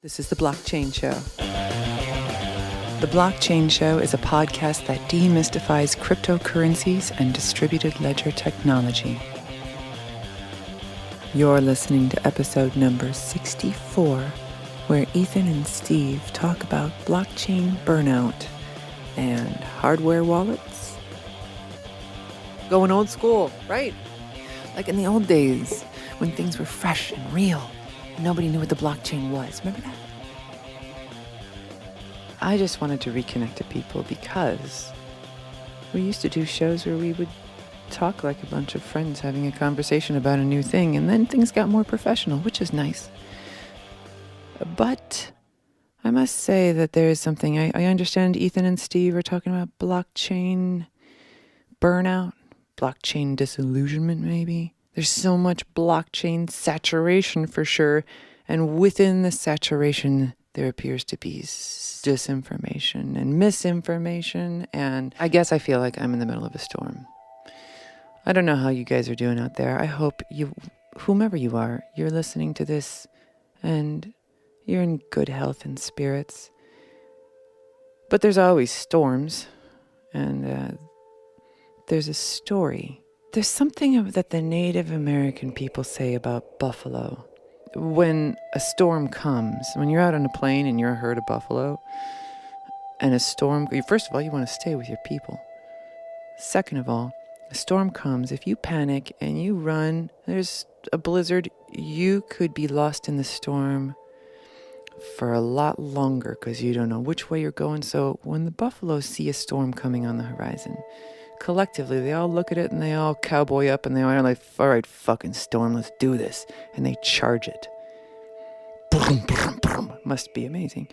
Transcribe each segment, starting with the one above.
This is the Blockchain Show. The Blockchain Show is a podcast that demystifies cryptocurrencies and distributed ledger technology. You're listening to episode number 64, where Ethan and Steve talk about blockchain burnout and hardware wallets. Going old school, right? Like in the old days when things were fresh and real. Nobody knew what the blockchain was. Remember that? I just wanted to reconnect to people because we used to do shows where we would talk like a bunch of friends having a conversation about a new thing, and then things got more professional, which is nice. But I must say that there is something. I understand Ethan and Steve are talking about blockchain burnout, blockchain disillusionment maybe. There's so much blockchain saturation for sure, and within the saturation, there appears to be disinformation and misinformation, and I guess I feel like I'm in the middle of a storm. I don't know how you guys are doing out there. I hope you, whomever you are, you're listening to this, and you're in good health and spirits. But there's always storms, and there's a story. There's something that the Native American people say about buffalo. When a storm comes, when you're out on a plane and you're a herd of buffalo, and a storm, first of all, you want to stay with your people. Second of all, a storm comes, if you panic and you run, there's a blizzard, you could be lost in the storm for a lot longer because you don't know which way you're going. So when the buffaloes see a storm coming on the horizon, collectively, they all look at it and they all cowboy up and they are like, all right, fucking storm, let's do this. And they charge it. Boom, boom, boom. Must be amazing.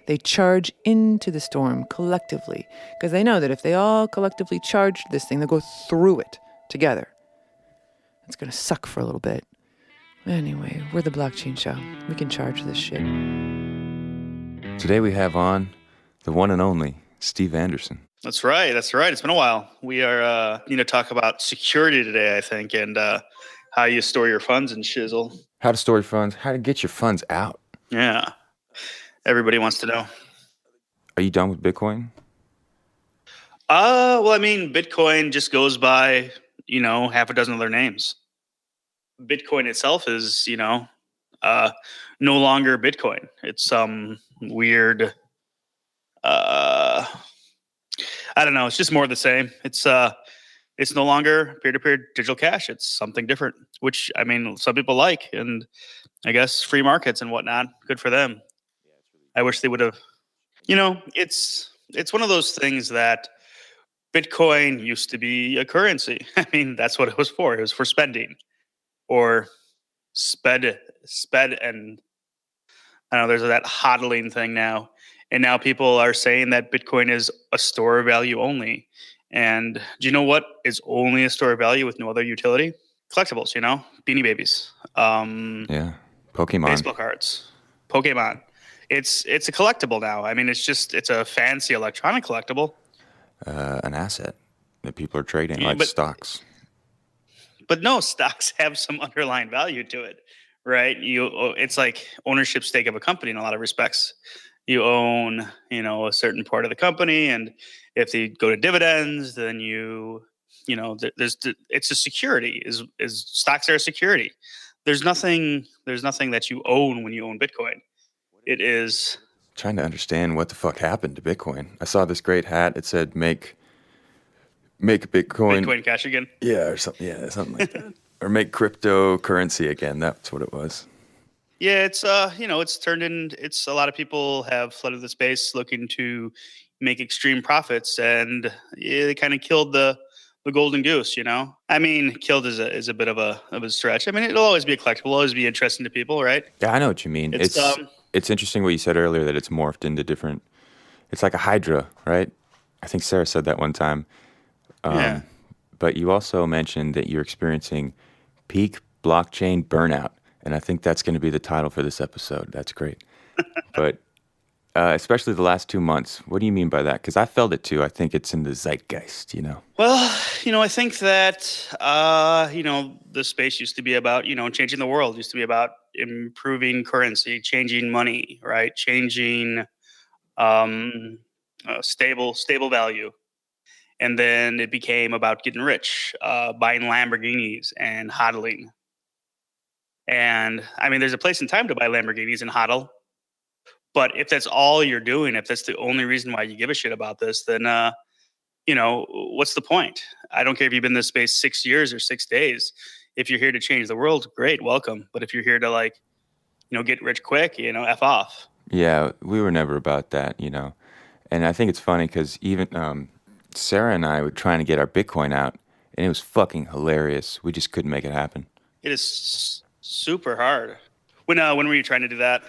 They charge into the storm collectively because they know that if they all collectively charge this thing, they'll go through it together. It's going to suck for a little bit. Anyway, we're the Blockchain Show. We can charge this shit. Today we have on the one and only Steve Anderson. That's right. It's been a while. We are going to talk about security today, I think, and how you store your funds and shizzle. How to store your funds, how to get your funds out. Yeah. Everybody wants to know. Are you done with Bitcoin? Well, I mean, Bitcoin just goes by, half a dozen other names. Bitcoin itself is, no longer Bitcoin. It's some weird, I don't know. It's just more of the same. It's no longer peer-to-peer digital cash. It's something different, which, I mean, some people like, and I guess free markets and whatnot. Good for them. I wish they would have, it's one of those things that Bitcoin used to be a currency. I mean, that's what it was for. It was for spending or sped. And I don't know, there's that hodling thing now. And now people are saying that Bitcoin is a store of value only. And do you know what is only a store of value with no other utility? Collectibles, Beanie Babies. Yeah, Pokemon. Baseball cards. Pokemon. It's a collectible now. I mean, it's a fancy electronic collectible. An asset that people are trading, like stocks. But no, stocks have some underlying value to it, right? It's like ownership stake of a company in a lot of respects. You own, a certain part of the company, and if they go to dividends, then it's a security. Is stocks are a security. There's nothing that you own when you own Bitcoin. It is trying to understand what the fuck happened to Bitcoin. I saw this great hat. It said make Bitcoin cash again. Yeah, or something. Yeah, something like that. Or make cryptocurrency again. That's what it was. Yeah, it's it's turned in. It's a lot of people have flooded the space looking to make extreme profits, and they kind of killed the golden goose. I mean, killed is a bit of a stretch. I mean, it'll always be a collectible, always be interesting to people, right? Yeah, I know what you mean. It's interesting what you said earlier, that it's morphed into different. It's like a hydra, right? I think Sarah said that one time. Yeah. But you also mentioned that you're experiencing peak blockchain burnout. And I think that's going to be the title for this episode. That's great. But especially the last 2 months. What do you mean by that? Because I felt it too. I think it's in the zeitgeist, you know? Well, I think that, the space used to be about, changing the world, used to be about improving currency, changing money, right? Changing stable value. And then it became about getting rich, buying Lamborghinis and hodling. And I mean, there's a place and time to buy Lamborghinis and hodl. But if that's all you're doing, if that's the only reason why you give a shit about this, then what's the point? I don't care if you've been in this space 6 years or 6 days. If you're here to change the world, great, welcome. But if you're here to get rich quick, F off. Yeah, we were never about that, you know? And I think it's funny because even Sarah and I were trying to get our Bitcoin out, and it was fucking hilarious. We just couldn't make it happen. It is super hard. When were you trying to do that?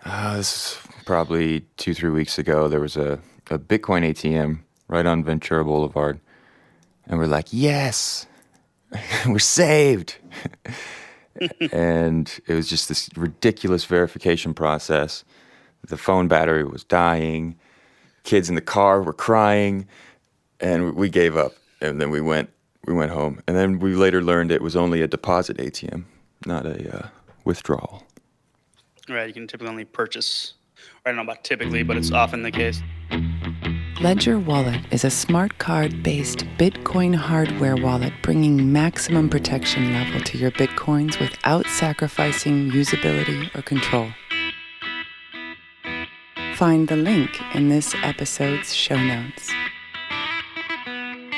This is probably 2-3 weeks ago. There was a Bitcoin ATM right on Ventura Boulevard. And we're like, yes, we're saved. And it was just this ridiculous verification process. The phone battery was dying. Kids in the car were crying. And we gave up. And then we went home. And then we later learned it was only a deposit ATM, not a withdrawal. Right, you can typically only purchase. I don't know about typically, but it's often the case. Ledger Wallet is a smart card-based Bitcoin hardware wallet bringing maximum protection level to your Bitcoins without sacrificing usability or control. Find the link in this episode's show notes.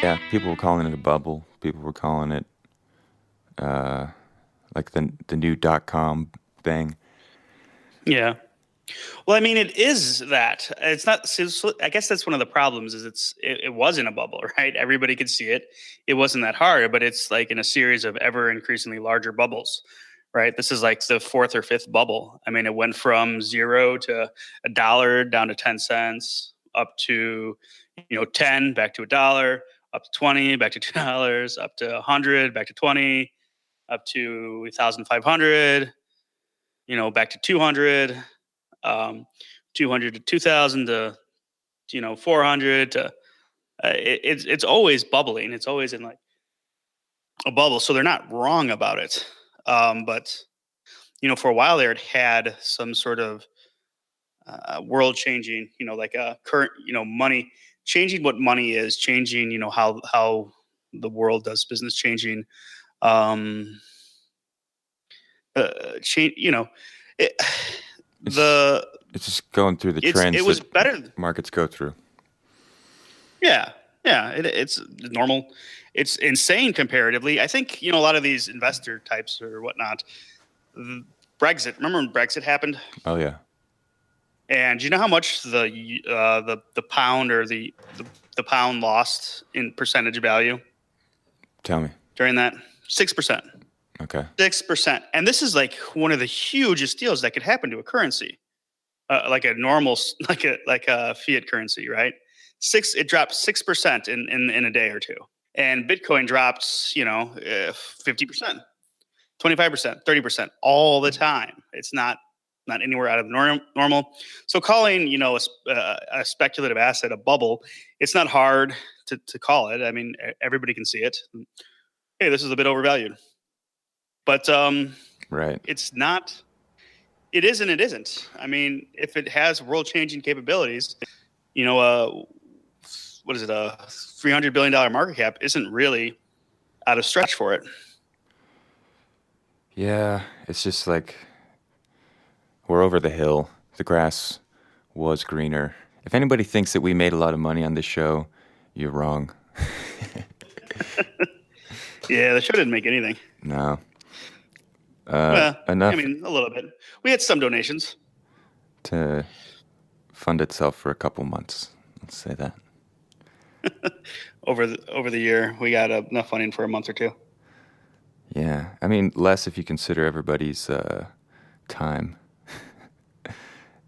Yeah, people were calling it a bubble. People were calling it like the new .com thing. Yeah. Well, I mean, it is that. It's not. I guess that's one of the problems. Is it wasn't a bubble, right? Everybody could see it. It wasn't that hard, but it's like in a series of ever increasingly larger bubbles, right? This is like the fourth or fifth bubble. I mean, it went from $0 to $1 down to 10 cents, up to 10, back to $1, up to 20, back to $2, up to 100, back to 20, up to 1,500. Back to 200. 200 to 2000 to 400 to it's always bubbling. It's always in like a bubble, so they're not wrong about it. But for a while there, it had some sort of world changing, like a current, money changing, what money is changing, how the world does business changing. It's just going through the trends. It was that better. Markets go through. Yeah. It's normal. It's insane comparatively. I think a lot of these investor types or whatnot. Brexit. Remember when Brexit happened? Oh yeah. And do you know how much the pound or the pound lost in percentage value? Tell me. During that 6%. Okay. 6%. And this is like one of the hugest deals that could happen to a currency, like a normal, like a fiat currency, right? It dropped 6% in a day or two. And Bitcoin dropped, 50%, 25%, 30% all the time. It's not anywhere out of normal. So calling, a speculative asset a bubble, it's not hard to call it. I mean, everybody can see it. Hey, this is a bit overvalued. But right. It's not. It is and it isn't. I mean, if it has world-changing capabilities, what is it? A $300 billion market cap isn't really out of stretch for it. Yeah, it's just like we're over the hill. The grass was greener. If anybody thinks that we made a lot of money on this show, you're wrong. Yeah, the show didn't make anything. No. Enough. Enough. I mean, a little bit. We had some donations to fund itself for a couple months. Let's say that. over the year. We got enough funding for a month or two. Yeah, I mean less if you consider everybody's time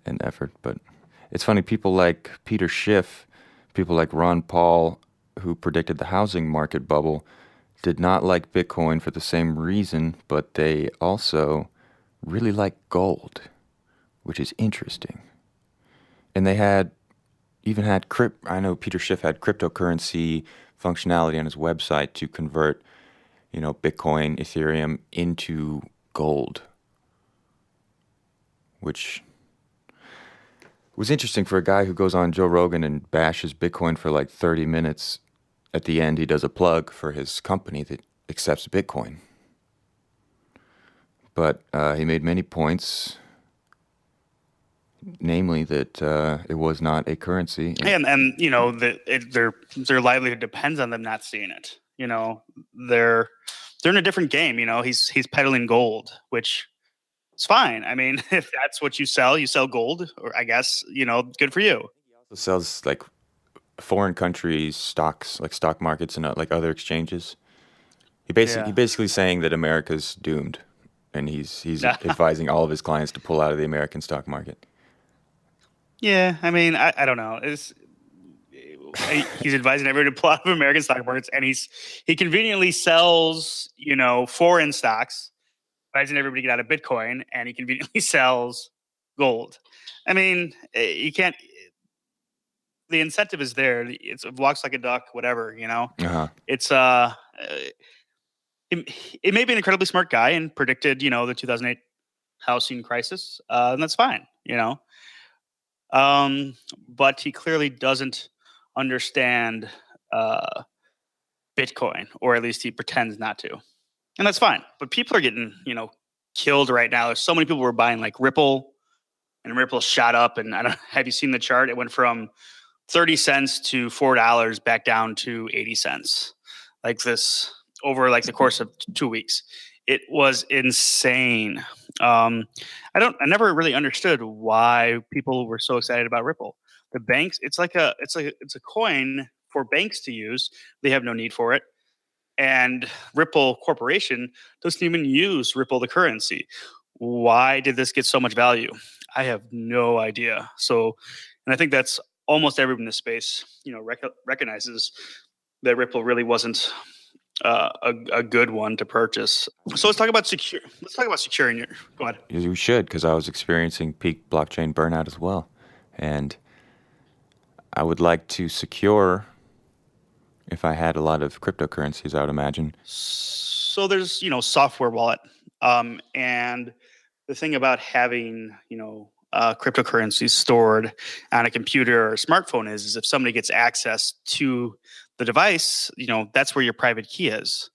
and effort. But it's funny. People like Peter Schiff, people like Ron Paul, who predicted the housing market bubble, did not like Bitcoin for the same reason, but they also really like gold, which is interesting. And they I know Peter Schiff had cryptocurrency functionality on his website to convert, Bitcoin, Ethereum into gold, which was interesting for a guy who goes on Joe Rogan and bashes Bitcoin for like 30 minutes. At the end, he does a plug for his company that accepts Bitcoin. But he made many points, namely that it was not a currency. And their livelihood depends on them not seeing it. They're in a different game. He's peddling gold, which is fine. I mean, if that's what you sell gold, or I guess, good for you. He also sells like foreign countries stocks, like stock markets and like other exchanges. He basically saying that America's doomed, and he's advising all of his clients to pull out of the American stock market. Yeah, I mean, I don't know. He's advising everybody to pull out of American stock markets, and he conveniently sells, foreign stocks, advising everybody to get out of Bitcoin, and he conveniently sells gold. I mean, you can't. The incentive is there. It walks like a duck, whatever. Uh-huh. It's it may be an incredibly smart guy and predicted, the 2008 housing crisis, and that's fine, but he clearly doesn't understand Bitcoin, or at least he pretends not to, and that's fine. But people are getting, killed right now. There's so many people who are buying like Ripple, and Ripple shot up. And have you seen the chart? It went from 30 cents to $4, back down to 80 cents, like this over like the course of 2 weeks. It was insane. I never really understood why people were so excited about Ripple. The banks, it's a coin for banks to use. They have no need for it. And Ripple Corporation doesn't even use Ripple, the currency. Why did this get so much value? I have no idea. So, and I think that's almost everyone in this space, recognizes that Ripple really wasn't a good one to purchase. So let's talk about securing your. Go ahead. You should, because I was experiencing peak blockchain burnout as well, and I would like to secure. If I had a lot of cryptocurrencies, I would imagine. So there's, software wallet. And the thing about having, cryptocurrencies stored on a computer or a smartphone is if somebody gets access to the device, that's where your private key is.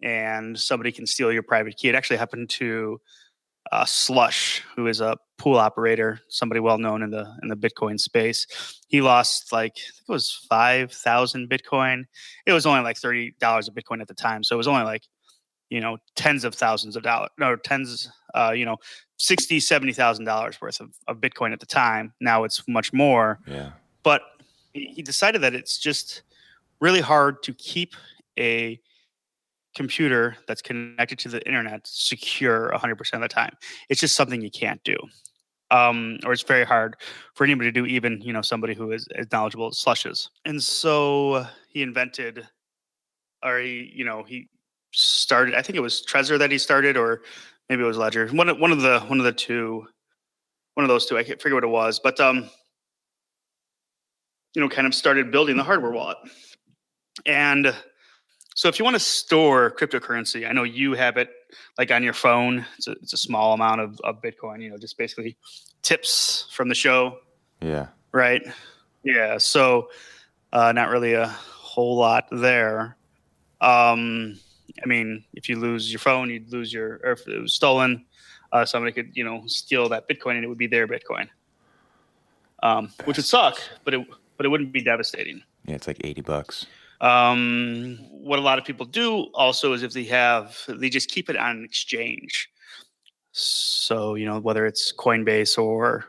And somebody can steal your private key. It actually happened to Slush, who is a pool operator, somebody well known in the Bitcoin space. He lost I think it was 5,000 Bitcoin. It was only like $30 a Bitcoin at the time, so it was only tens of thousands of dollars, no, tens, $60,000-$70,000 worth of Bitcoin at the time. Now it's much more. Yeah. But he decided that it's just really hard to keep a computer that's connected to the internet secure 100% of the time. It's just something you can't do. Or it's very hard for anybody to do, even, somebody who is as knowledgeable as Slush is. And so he invented, or he started, I think it was Trezor that he started, or maybe it was Ledger. One of those two, I can't figure what it was, but kind of started building the hardware wallet. And so if you want to store cryptocurrency, I know you have it like on your phone. It's a small amount of Bitcoin, just basically tips from the show. Yeah. Right. Yeah. So not really a whole lot there. I mean, if you lose your phone, you'd lose or if it was stolen, somebody could, steal that Bitcoin and it would be their Bitcoin, which would suck, but it wouldn't be devastating. Yeah, it's like $80. What a lot of people do also is if they just keep it on an exchange. So, whether it's Coinbase or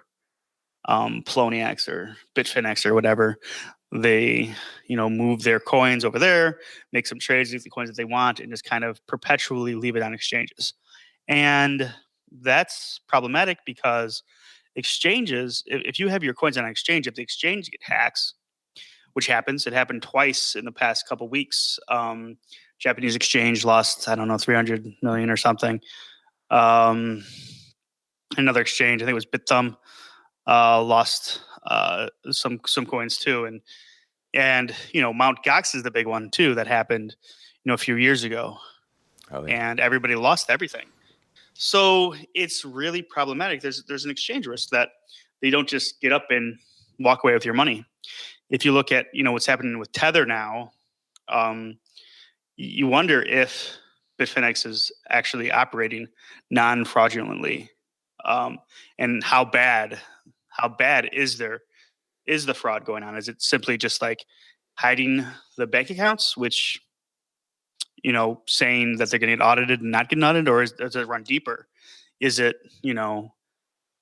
Poloniex or Bitfinex or whatever, they, move their coins over there, make some trades with the coins that they want, and just kind of perpetually leave it on exchanges. And that's problematic because exchanges, if you have your coins on an exchange, if the exchange get hacks, which happens, it happened twice in the past couple weeks. Japanese exchange lost, I don't know, 300 million or something. Another exchange, I think it was BitThumb, lost some coins too, and Mount Gox is the big one too that happened a few years ago, and everybody lost everything. So it's really problematic. There's an exchange risk that they don't just get up and walk away with your money. If you look at what's happening with Tether now, you wonder if Bitfinex is actually operating non-fraudulently, and how bad is the fraud going on? Is it simply just like hiding the bank accounts, which saying that they're going to get audited and not getting audited, or does it run deeper? Is it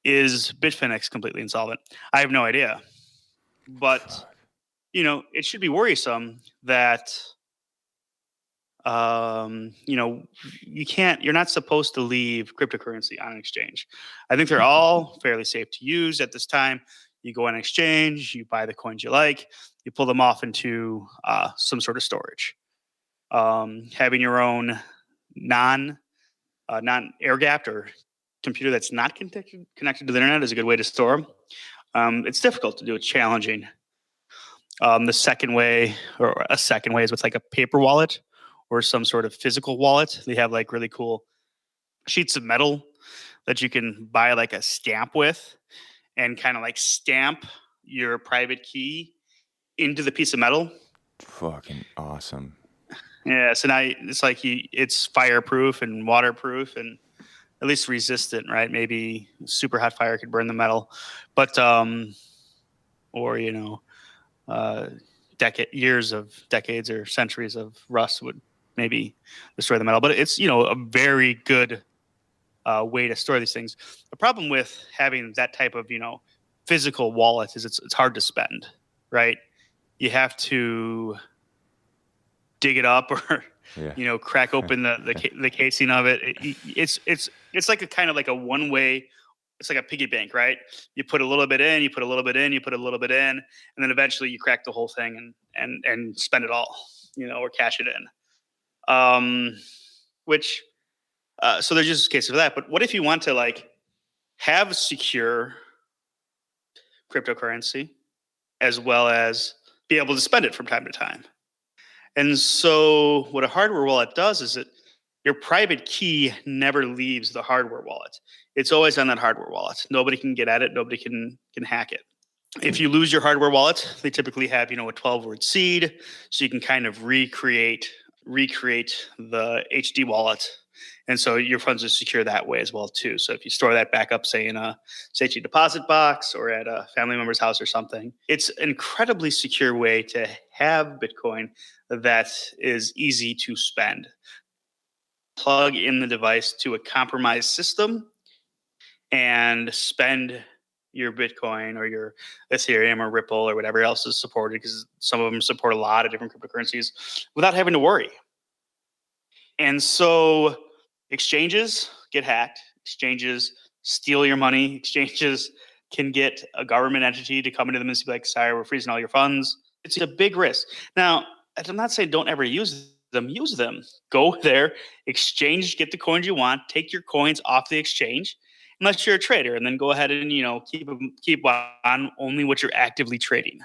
is Bitfinex completely insolvent? I have no idea, but it should be worrisome that you're not supposed to leave cryptocurrency on an exchange. I think they're all fairly safe to use at this time. You go on an exchange, you buy the coins you like, you pull them off into some sort of storage. Having your own non-air gapped or computer that's not connected to the internet is a good way to store them. It's difficult to do. It's challenging. The second way is with like a paper wallet or some sort of physical wallet. They have like really cool sheets of metal that you can buy like a stamp with and kind of like stamp your private key into the piece of metal. Fucking awesome. Yeah, so now it's like it's fireproof and waterproof and at least resistant, right? Maybe super hot fire could burn the metal, but decades or centuries of rust would maybe destroy the metal. But it's a very good way to store these things. The problem with having that type of physical wallet is it's hard to spend, right? You have to dig it up or crack open the casing of it. It's like a kind of like a one way. It's like a piggy bank, right? You put a little bit in, you put a little bit in, you put a little bit in, and then eventually you crack the whole thing and spend it all, or cash it in. So there's just cases for that. But what if you want to like have secure cryptocurrency as well as be able to spend it from time to time? And so what a hardware wallet does is your private key never leaves the hardware wallet. It's always on that hardware wallet. Nobody can get at it. Nobody can hack it. If you lose your hardware wallet, they typically have, a 12-word seed, so you can kind of recreate the HD wallet. And so your funds are secure that way as well too. So if you store that back up, say in a safety deposit box or at a family member's house or something, it's an incredibly secure way to have Bitcoin that is easy to spend. Plug in the device to a compromised system and spend your Bitcoin or your Ethereum or Ripple or whatever else is supported, because some of them support a lot of different cryptocurrencies, without having to worry. And so exchanges get hacked. Exchanges steal your money. Exchanges can get a government entity to come into them and be like, sorry, we're freezing all your funds. It's a big risk. Now, I'm not saying don't ever use them. Use them. Go there, exchange, get the coins you want, take your coins off the exchange, unless you're a trader, and then go ahead and keep on only what you're actively trading.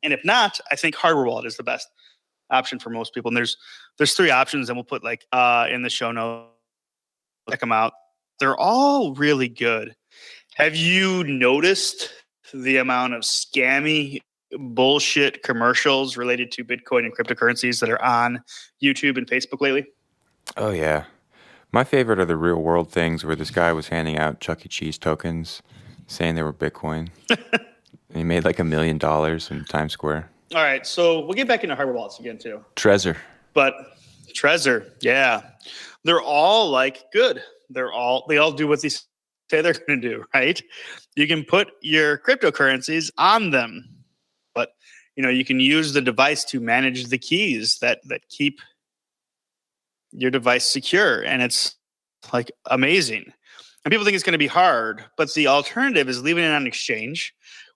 And if not, I think hardware wallet is the best option for most people. And there's 3 options, and we'll put in the show notes. Check them out. They're all really good. Have you noticed the amount of scammy bullshit commercials related to Bitcoin and cryptocurrencies that are on YouTube and Facebook lately? Oh, yeah. My favorite are the real world things where this guy was handing out Chuck E. Cheese tokens saying they were Bitcoin. He made like $1 million in Times Square. All right, so we'll get back into hardware wallets again too. Trezor. But Trezor, yeah. They're all like good. They all do what they say they're going to do, right? You can put your cryptocurrencies on them, but you can use the device to manage the keys that keep your device secure, and it's like amazing. And people think it's going to be hard, but the alternative is leaving it on exchange,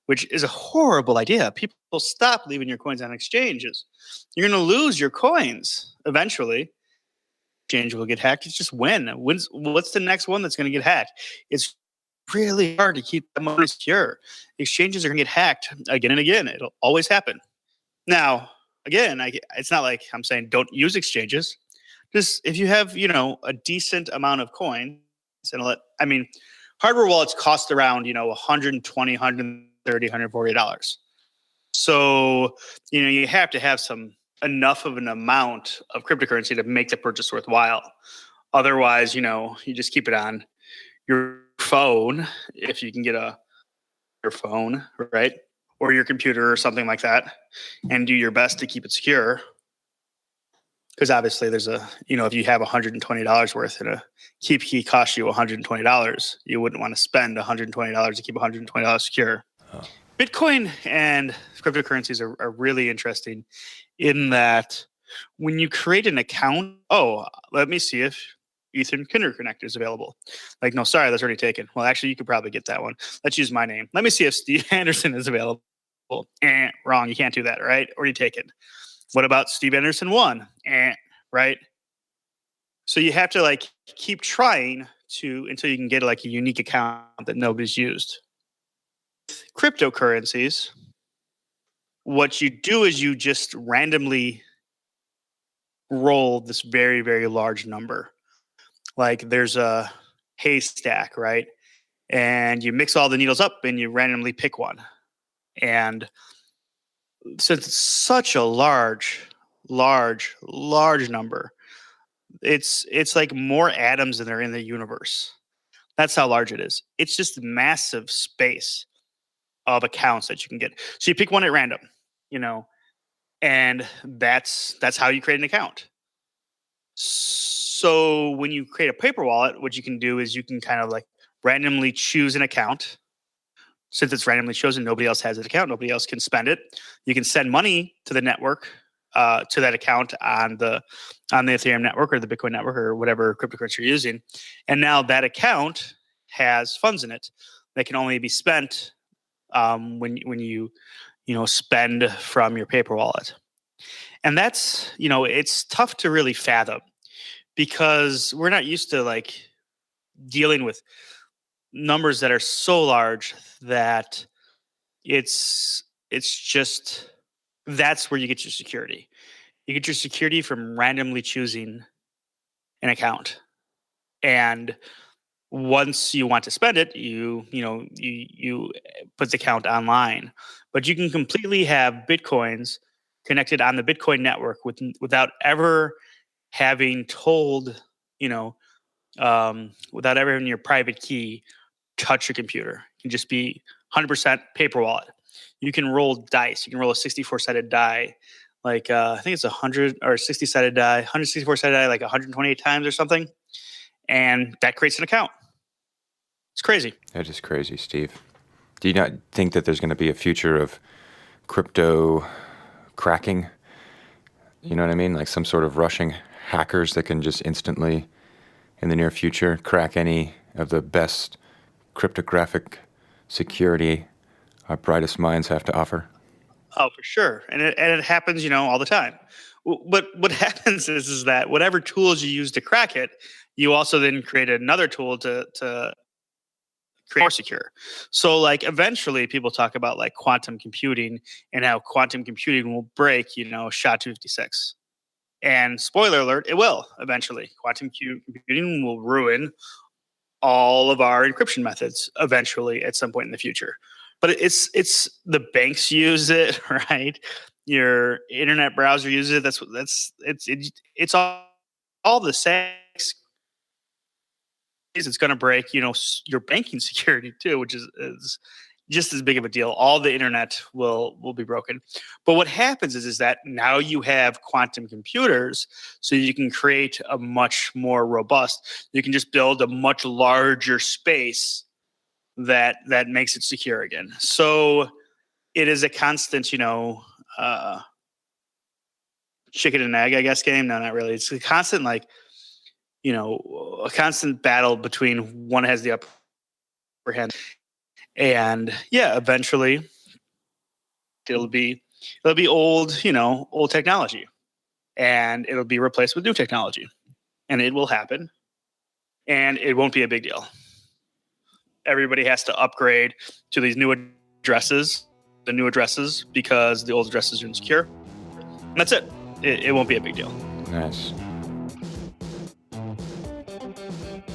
which is a horrible idea. People stop leaving your coins on exchanges. You're going to lose your coins eventually. Exchange will get hacked. It's just when. What's the next one that's going to get hacked? It's really hard to keep that money secure. Exchanges are going to get hacked again and again. It'll always happen. Now, again, it's not like I'm saying don't use exchanges. Just if you have, a decent amount of coins, hardware wallets cost around, $120, $130, $140. So, you have to have enough of an amount of cryptocurrency to make the purchase worthwhile. Otherwise, you just keep it on your phone if you can get your phone, right? Or your computer or something like that, and do your best to keep it secure. Because obviously there's if you have $120 worth and a keep key costs you $120, you wouldn't want to spend $120 to keep $120 secure. Oh. Bitcoin and cryptocurrencies are really interesting in that when you create an account, let me see if Ethan Kinder Connect is available. Like, no, sorry, that's already taken. Well, actually, you could probably get that one. Let's use my name. Let me see if Steve Anderson is available. Wrong. You can't do that, right? Already taken. What about Steve Anderson 1? Right? So you have to keep trying until you can get a unique account that nobody's used. Cryptocurrencies, what you do is you just randomly roll this very, very large number. Like there's a haystack, right? And you mix all the needles up and you randomly pick one. And since it's such a large number, it's like more atoms than are in the universe. That's how large it is. It's just massive space of accounts that you can get. So you pick one at random, and that's how you create an account. So when you create a paper wallet, what you can do is you can kind of randomly choose an account. Since it's randomly chosen, nobody else has an account. Nobody else can spend it. You can send money to the network, to that account on the Ethereum network or the Bitcoin network or whatever cryptocurrency you're using. And now that account has funds in it that can only be spent when you spend from your paper wallet. And that's, it's tough to really fathom because we're not used to dealing with numbers that are so large that it's just, that's where you get your security. You get your security from randomly choosing an account. And once you want to spend it, you put the account online. But you can completely have Bitcoins connected on the Bitcoin network without ever having told, without ever having your private key touch your computer. It can just be 100% paper wallet. You can roll dice. You can roll a 64-sided die, I think it's 100 or 60-sided die, 164-sided die, 128 times or something, and that creates an account. It's crazy. That is crazy, Steve. Do you not think that there's going to be a future of crypto cracking? You know what I mean? Like some sort of Russian hackers that can just instantly, in the near future, crack any of the best cryptographic security our brightest minds have to offer? Oh, for sure. And it happens, all the time. But what happens is that whatever tools you use to crack it, you also then create another tool to create more secure. So eventually people talk about quantum computing and how quantum computing will break, SHA-256. And spoiler alert, it will eventually. Quantum computing will ruin all of our encryption methods eventually at some point in the future. But it's the banks use it, right? Your internet browser uses it. It's all the same. It's going to break, your banking security too, which is just as big of a deal. All the internet will be broken. But what happens is that now you have quantum computers, so you can create a much more robust. You can just build a much larger space that makes it secure again. So it is a constant, chicken and egg, I guess, game. No, not really. It's a constant, a constant battle between one has the upper hand. And yeah, eventually it'll be old, old technology, and it'll be replaced with new technology, and it will happen, and it won't be a big deal. everybody has to upgrade to these new addresses, because the old addresses are insecure. And that's it. It won't be a big deal. Nice.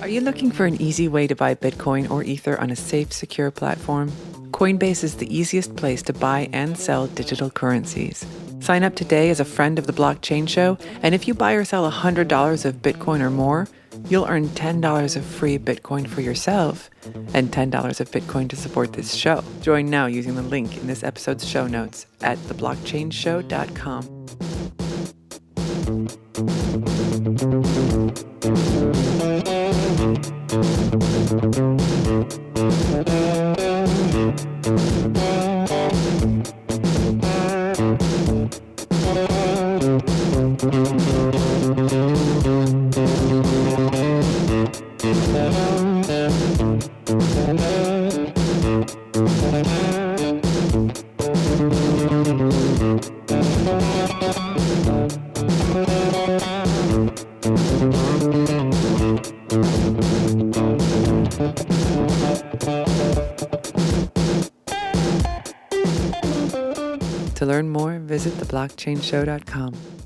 Are you looking for an easy way to buy Bitcoin or Ether on a safe, secure platform? Coinbase is the easiest place to buy and sell digital currencies. Sign up today as a friend of the Blockchain Show, and if you buy or sell $100 of Bitcoin or more, you'll earn $10 of free Bitcoin for yourself and $10 of Bitcoin to support this show. Join now using the link in this episode's show notes at theblockchainshow.com. To learn more, visit theblockchainshow.com.